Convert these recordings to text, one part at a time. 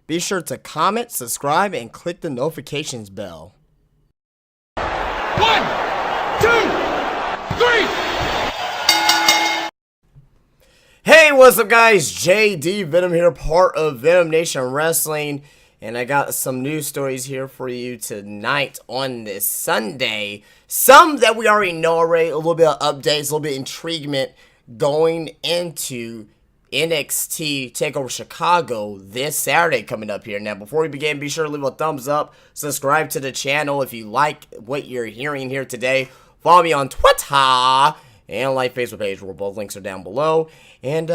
be sure to comment, subscribe, and click the notifications bell. 1, 2, 3. Hey, what's up guys? JD Venom here, part of Venom Nation Wrestling, and I got some news stories here for you tonight on this Sunday. Some that we already know already, a little bit of updates, a little bit of intriguement going into NXT Takeover Chicago this Saturday coming up here. Now, before we begin, be sure to leave a thumbs up, subscribe to the channel if you like what you're hearing here today. Follow me on Twitter and like Facebook page, where both links are down below, and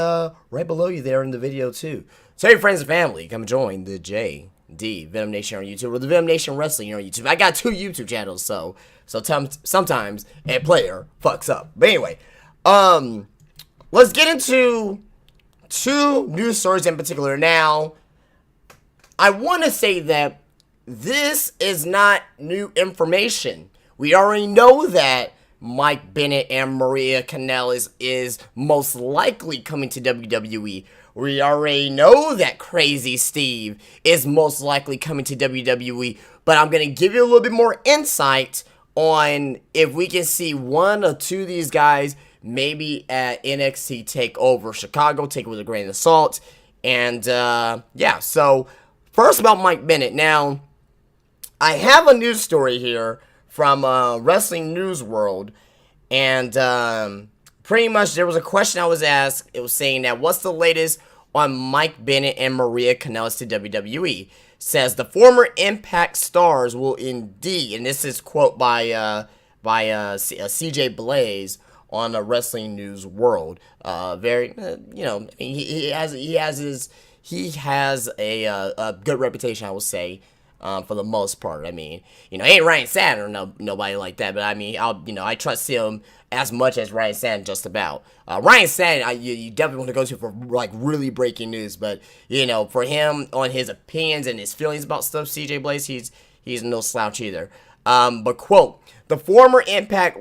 right below you there in the video too. Tell your friends and family, come join the JD Venom Nation on YouTube, or the Venom Nation Wrestling on YouTube. I got 2 YouTube channels, so sometimes a player fucks up. But anyway, let's get into 2 news stories in particular. Now, I want to say that this is not new information. We already know that Mike Bennett and Maria Kanellis is most likely coming to WWE. We already know that Crazy Steve is most likely coming to WWE. But I'm going to give you a little bit more insight on if we can see 1 or 2 of these guys maybe at NXT Takeover Chicago. Take it with a grain of salt. And yeah, so first about Mike Bennett. Now, I have a news story here from Wrestling News World, and pretty much there was a question I was asked. It was saying that what's the latest on Mike Bennett and Maria Kanellis to WWE? Says the former Impact stars will indeed, and this is quote by CJ Blaze on a Wrestling News World. Very, you know, he has a good reputation, I would say. For the most part, I mean, you know, ain't Ryan Saturn or nobody like that, but I mean, I trust him as much as Ryan Saturn just about. Ryan Saturn, you definitely want to go to for like really breaking news, but you know, for him on his opinions and his feelings about stuff, CJ Blaze, he's no slouch either. But quote, the former Impact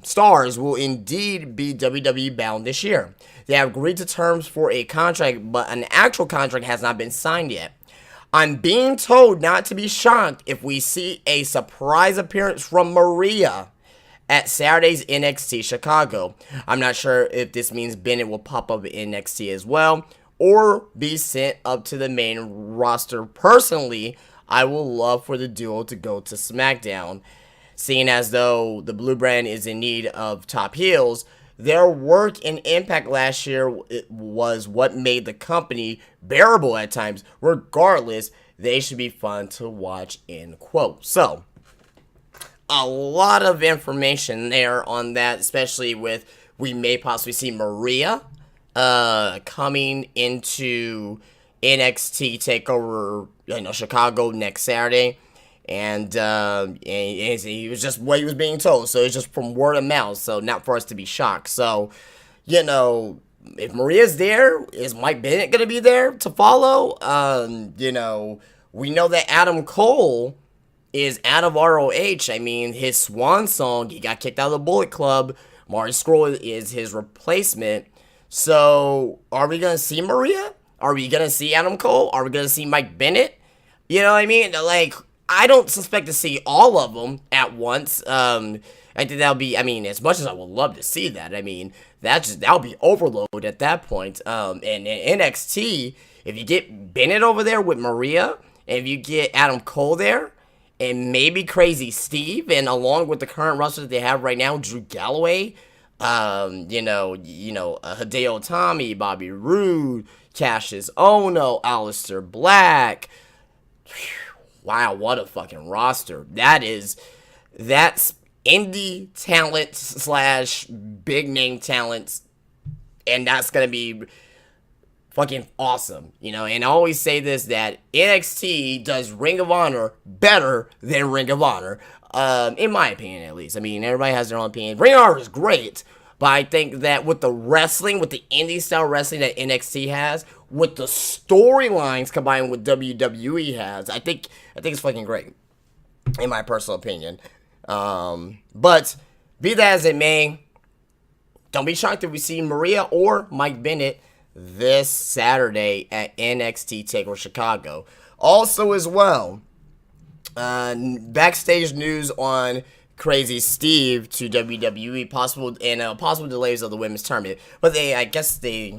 stars will indeed be WWE bound this year. They have agreed to terms for a contract, but an actual contract has not been signed yet. I'm being told not to be shocked if we see a surprise appearance from Maria at Saturday's NXT Chicago. I'm not sure if this means Bennett will pop up in NXT as well, or be sent up to the main roster. Personally, I will love for the duo to go to SmackDown. Seeing as though the Blue Brand is in need of top heels, their work in Impact last year was what made the company bearable at times. Regardless, they should be fun to watch, end quote. So, a lot of information there on that, especially with we may possibly see Maria coming into NXT Takeover, Chicago next Saturday. And he was just what he was being told, so it's just from word of mouth, so not for us to be shocked. So, you know, if Maria's there, is Mike Bennett gonna be there to follow? You know, we know that Adam Cole is out of ROH. I mean, his swan song, he got kicked out of the Bullet Club. Marty Scurll is his replacement. So, are we gonna see Maria? Are we gonna see Adam Cole? Are we gonna see Mike Bennett? You know what I mean? Like, I don't suspect to see all of them at once. I think that'll be, I mean, as much as I would love to see that, I mean, that'll be overload at that point. And in NXT, if you get Bennett over there with Maria, and if you get Adam Cole there, and maybe Crazy Steve, and along with the current roster that they have right now, Drew Galloway, Hideo Itami, Bobby Roode, Cassius Ohno, Aleister Black. Wow, what a fucking roster. That's indie talent / big name talents, and that's gonna be fucking awesome, you know. And I always say this, that NXT does Ring of Honor better than Ring of Honor, in my opinion at least. I mean, everybody has their own opinion. Ring of Honor is great, but I think that with the wrestling, with the indie style wrestling that NXT has, with the storylines combined with WWE has, I think it's fucking great, in my personal opinion. But be that as it may, don't be shocked if we see Maria or Mike Bennett this Saturday at NXT Takeover Chicago. Also, as well, backstage news on Crazy Steve to WWE, possible delays of the women's tournament. But I guess this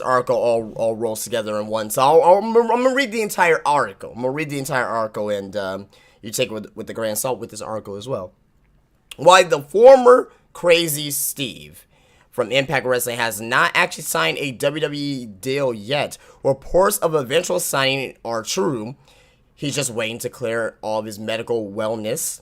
article all rolls together in one. So I'm gonna read the entire article. And you take it with the grain of salt with this article as well. Why the former Crazy Steve from Impact Wrestling has not actually signed a WWE deal yet. Reports of eventual signing are true. He's just waiting to clear all of his medical and wellness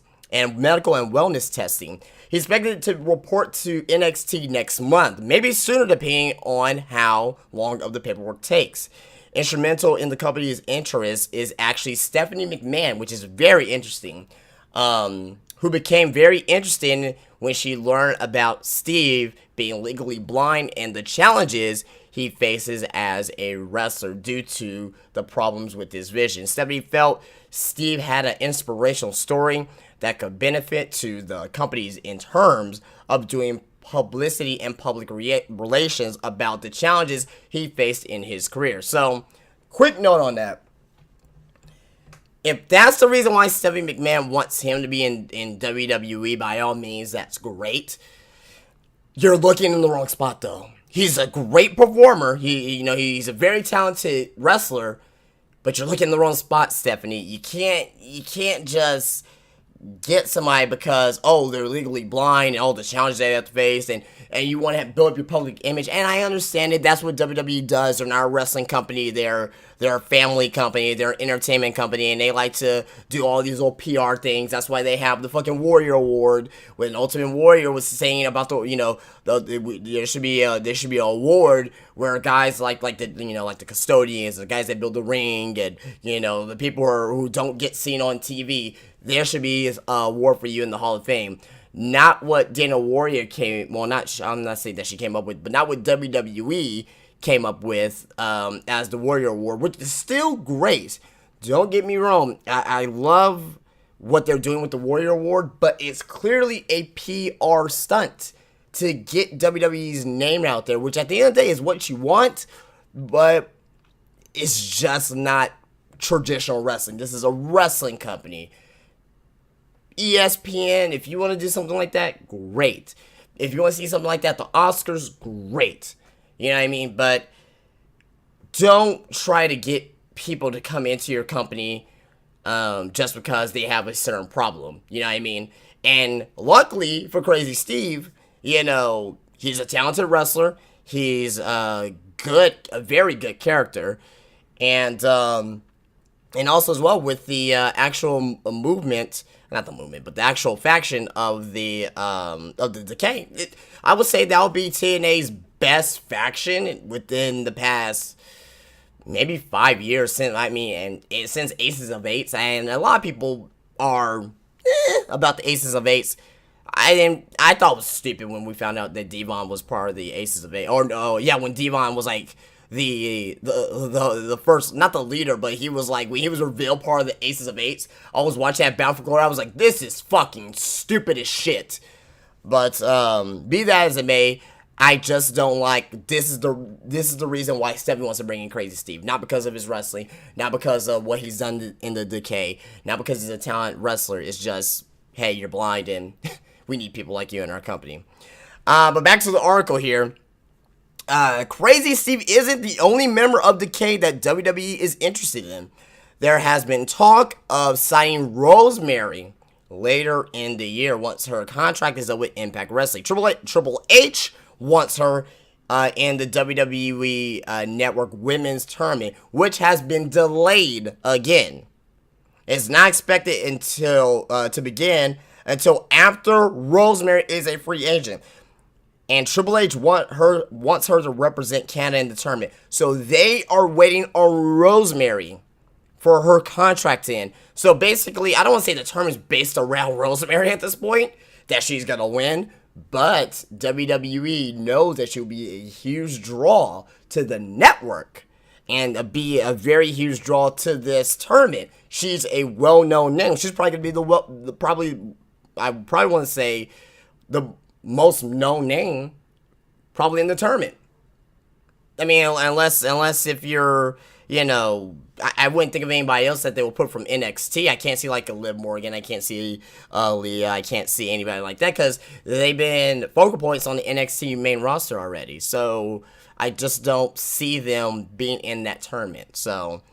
testing. He's expected to report to NXT next month, maybe sooner depending on how long of the paperwork takes. Instrumental in the company's interest is actually Stephanie McMahon, which is very interesting, who became very interested when she learned about Steve being legally blind and the challenges he faces as a wrestler due to the problems with his vision. Stephanie felt Steve had an inspirational story that could benefit to the companies in terms of doing publicity and public relations about the challenges he faced in his career. So, quick note on that. If that's the reason why Stephanie McMahon wants him to be in WWE, by all means, that's great. You're looking in the wrong spot, though. He's a great performer. He's a very talented wrestler, but you're looking in the wrong spot, Stephanie. You can't just get somebody because, they're legally blind and all the challenges they have to face, and you want to build up your public image. And I understand it. That's what WWE does. They're not a wrestling company. They're a family company. They're an entertainment company, and they like to do all these little PR things. That's why they have the fucking Warrior Award. When Ultimate Warrior was saying about there should be an award where guys like the custodians, the guys that build the ring, and the people who don't get seen on TV, there should be an award for you in the Hall of Fame. Not what Dana Warrior I'm not saying that she came up with, but not what WWE came up with as the Warrior Award, which is still great. Don't get me wrong. I love what they're doing with the Warrior Award, but it's clearly a PR stunt to get WWE's name out there, which at the end of the day is what you want, but it's just not traditional wrestling. This is a wrestling company. ESPN, if you want to do something like that, great. If you want to see something like that, the Oscars, great. You know what I mean? But don't try to get people to come into your company just because they have a certain problem. You know what I mean? And luckily for Crazy Steve, he's a talented wrestler. He's a very good character. And also as well with the actual movement, not the movement, but the actual faction of the Decay. I would say that would be TNA's best faction within the past maybe 5 years since Aces of Eights, and a lot of people are about the Aces of Eights. I thought it was stupid when we found out that Devon was part of the Aces of Eight, when Devon was like the first, not the leader, but he was like, when he was revealed part of the Aces of Eights, I was watching that Battle for Glory, I was like, this is fucking stupid as shit. But be that as it may, I just don't like, this is the reason why Stephanie wants to bring in Crazy Steve. Not because of his wrestling, not because of what he's done in the Decay, not because he's a talented wrestler. It's just, hey, you're blind and we need people like you in our company. But back to the article here. Crazy Steve isn't the only member of Decay that WWE is interested in. There has been talk of signing Rosemary later in the year once her contract is up with Impact Wrestling. Triple H wants her in the WWE Network Women's Tournament, which has been delayed again. It's not expected to begin until after Rosemary is a free agent. And Triple H wants her to represent Canada in the tournament. So they are waiting on Rosemary for her contract to end. So basically, I don't want to say the tournament's based around Rosemary at this point, that she's going to win. But WWE knows that she'll be a huge draw to the network and be a very huge draw to this tournament. She's a well-known name. She's probably going to be I probably want to say the most known name probably in the tournament. I mean, unless if you're, I wouldn't think of anybody else that they will put from NXT. I can't see like a Liv Morgan. I can't see Leah. I can't see anybody like that because they've been focal points on the NXT main roster already. So I just don't see them being in that tournament. So,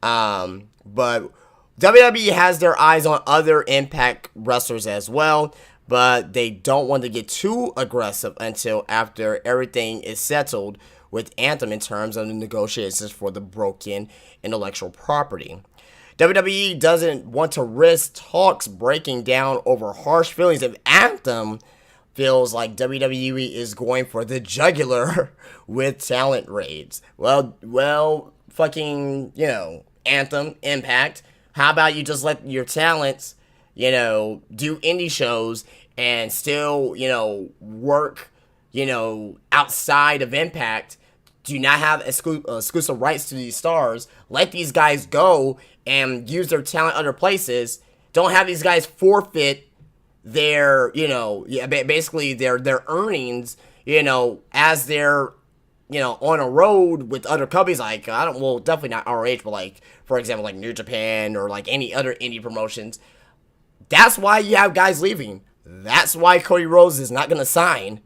but WWE has their eyes on other Impact wrestlers as well, but they don't want to get too aggressive until after everything is settled with Anthem in terms of the negotiations for the broken intellectual property. WWE doesn't want to risk talks breaking down over harsh feelings if Anthem feels like WWE is going for the jugular with talent raids. Well, fucking, Anthem, Impact, how about you just let your talents, do indie shows and still, work, outside of Impact. Do not have exclusive rights to these stars. Let these guys go and use their talent other places. Don't have these guys forfeit their, basically their earnings, as they're, on a road with other companies like, definitely not ROH, but like, for example, like New Japan or like any other indie promotions. That's why you have guys leaving. That's why Cody Rhodes is not going to sign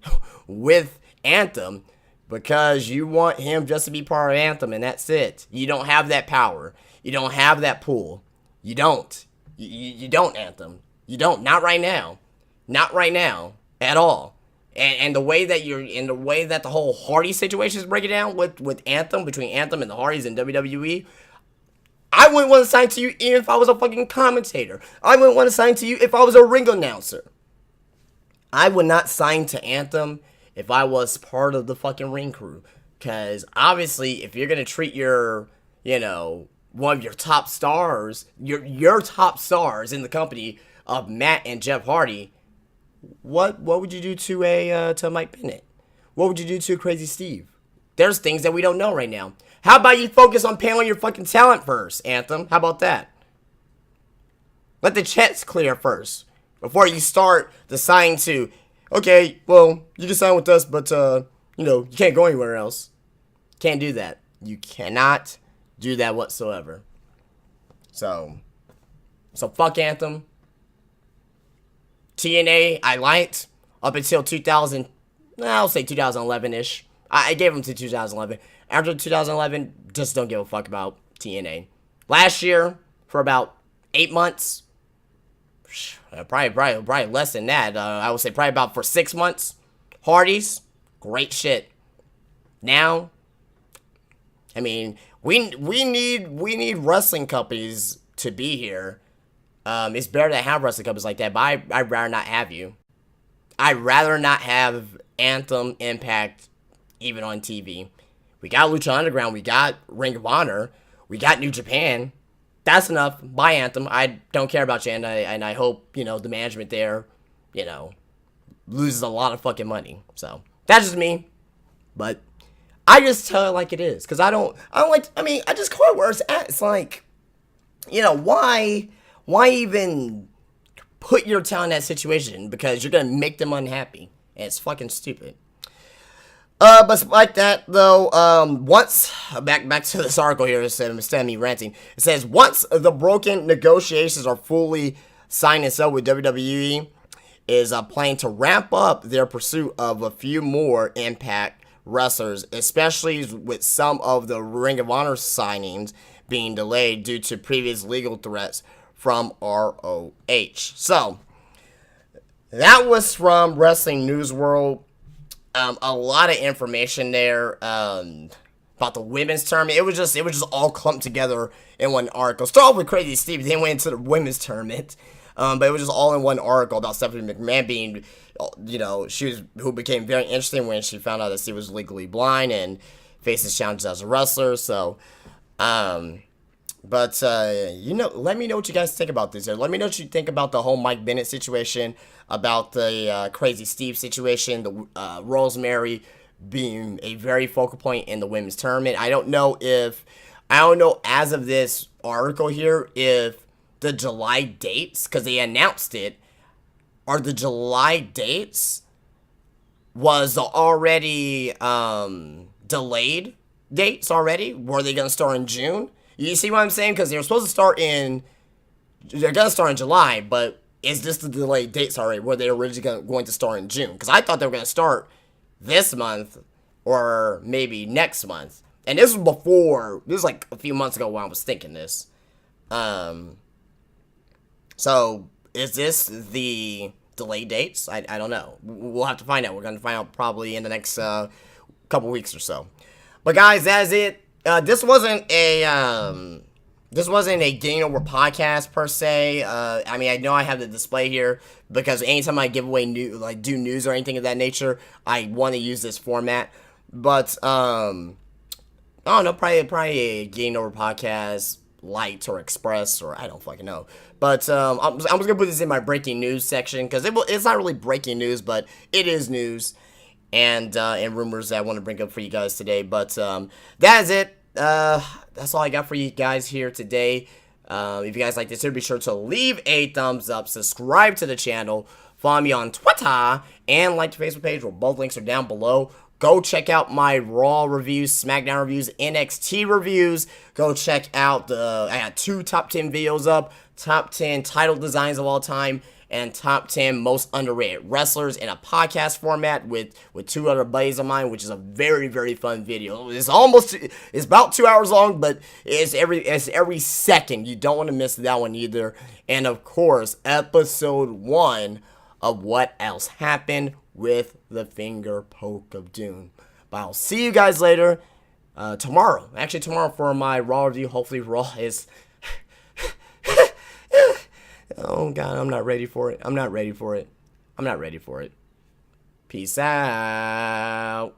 with Anthem, because you want him just to be part of Anthem, and that's it. You don't have that power. You don't have that pull. You don't. You don't, Anthem. You don't. Not right now. Not right now at all. And the way that the whole Hardy situation is breaking down with Anthem, between Anthem and the Hardys and WWE, I wouldn't want to sign to you even if I was a fucking commentator. I wouldn't want to sign to you if I was a ring announcer. I would not sign to Anthem if I was part of the fucking ring crew. Because obviously, if you're going to treat your, one of your top stars, your top stars in the company of Matt and Jeff Hardy, what would you do to Mike Bennett? What would you do to Crazy Steve? There's things that we don't know right now. How about you focus on paying your fucking talent first, Anthem? How about that? Let the checks clear first before you start deciding to, okay, well, you can sign with us, but, you can't go anywhere else. Can't do that. You cannot do that whatsoever. So fuck Anthem. TNA, I liked up until 2011-ish. I gave them to 2011. After 2011, just don't give a fuck about TNA. Last year, for about 8 months, probably less than that. I would say probably about for 6 months. Hardys, great shit. Now, I mean, we need wrestling companies to be here. It's better to have wrestling companies like that, but I'd rather not have you. I'd rather not have Anthem, Impact, even on TV. We got Lucha Underground, we got Ring of Honor, we got New Japan. That's enough. Buy Anthem. I don't care about you, and I hope, the management there, loses a lot of fucking money. So, that's just me. But I just tell it like it is. Because I just call it where it's at. It's like, why even put your talent in that situation? Because you're going to make them unhappy. And it's fucking stupid. But like that, though, once, back to this article here, instead of me ranting, it says, once the broken negotiations are fully signed and settled with WWE, is planning to ramp up their pursuit of a few more Impact wrestlers, especially with some of the Ring of Honor signings being delayed due to previous legal threats from ROH. So, that was from Wrestling News World. A lot of information there about the women's tournament. It was just all clumped together in one article. Start off with Crazy Steve, then went into the women's tournament. But it was just all in one article about Stephanie McMahon being, who became very interesting when she found out that she was legally blind and faces challenges as a wrestler. So, let me know what you guys think about this. Let me know what you think about the whole Mike Bennett situation, about the Crazy Steve situation, the Rosemary being a very focal point in the women's tournament. I don't know as of this article here if the July dates, because they announced it, are the July dates was already delayed dates already. Were they going to start in June? You see what I'm saying? Because they were supposed to start they're going to start in July, but is this the delayed dates already? Were they originally going to start in June? Because I thought they were going to start this month or maybe next month. And this was like a few months ago when I was thinking this. So is this the delayed dates? I don't know. We'll have to find out. We're going to find out probably in the next couple weeks or so. But guys, that's it. This wasn't a Getting Over podcast per se. I mean, I know I have the display here because anytime I give away do news or anything of that nature, I want to use this format. But I don't know, probably a Getting Over podcast light or express, or I don't fucking know. But I'm just gonna put this in my breaking news section because it's not really breaking news, but it is news and rumors that I want to bring up for you guys today. But that is it. That's all I got for you guys here today. If you guys like this, be sure to leave a thumbs up, subscribe to the channel, follow me on Twitter, and like the Facebook page where both links are down below. Go check out my Raw reviews, SmackDown reviews, NXT reviews. Go check out I got 2 top 10 videos up, top 10 title designs of all time, and top 10 most underrated wrestlers in a podcast format with 2 other buddies of mine, which is a very, very fun video. It's about 2 hours long, but it's every second. You don't want to miss that one either. And of course, episode 1 of What Else Happened with the Finger Poke of Doom. But I'll see you guys later. Tomorrow. Actually, tomorrow for my Raw review. Hopefully, Raw is... Oh, God, I'm not ready for it. I'm not ready for it. Peace out.